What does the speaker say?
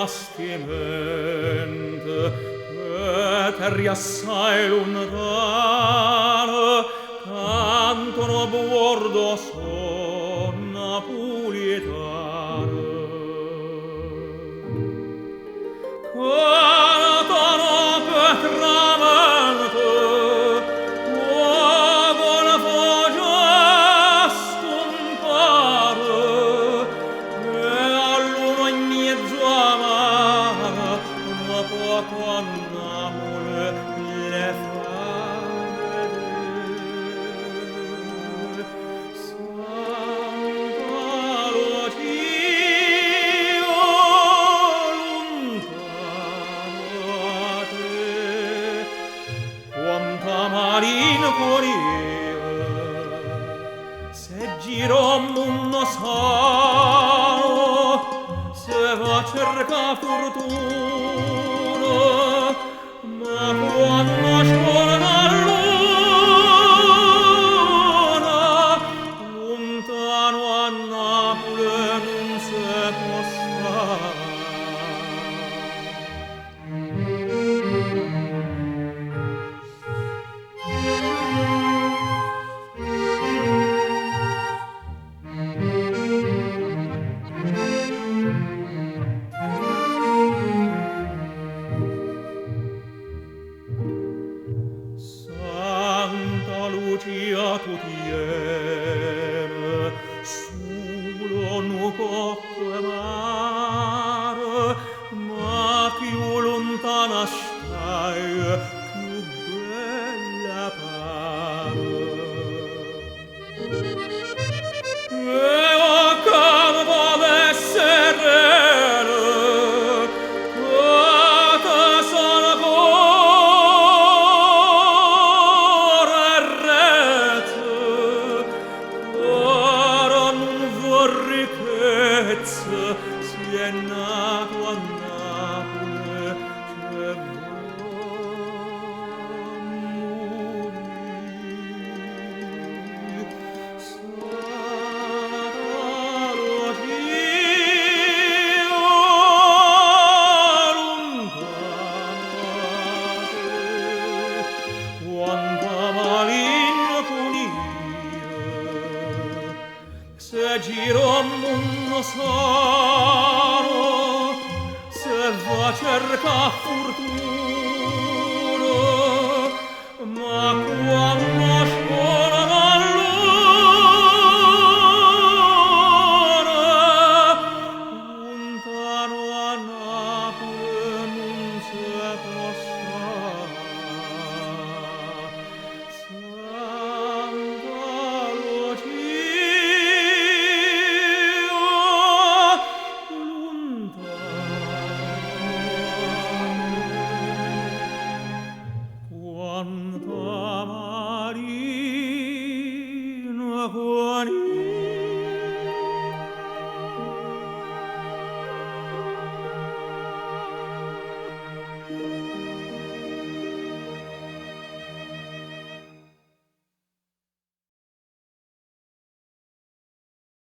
bastiment, terri assai lontano, cantano bordo son napolitano. Cantano per tramonto, con voce scompare, e all'uno in mezzo amara, ma poco a Napoli le fa vedere. Santa Lucia, lontano a te, quanta malinconia, se gira un mondo sano, se va a cercare fortuna, ma quando scioglie la luna, lontano a Napoli non si può stare. Santa Lucia tu tiene solo un poco mare, ma più lontana stai, più bella pare. E o campo d'essere, che sono cuore e rete, ora non vorrei ricchezza, si è nato a Napoli che quanta malinconia, se giro un mondo sano, se va a cercare fortuna, ma quando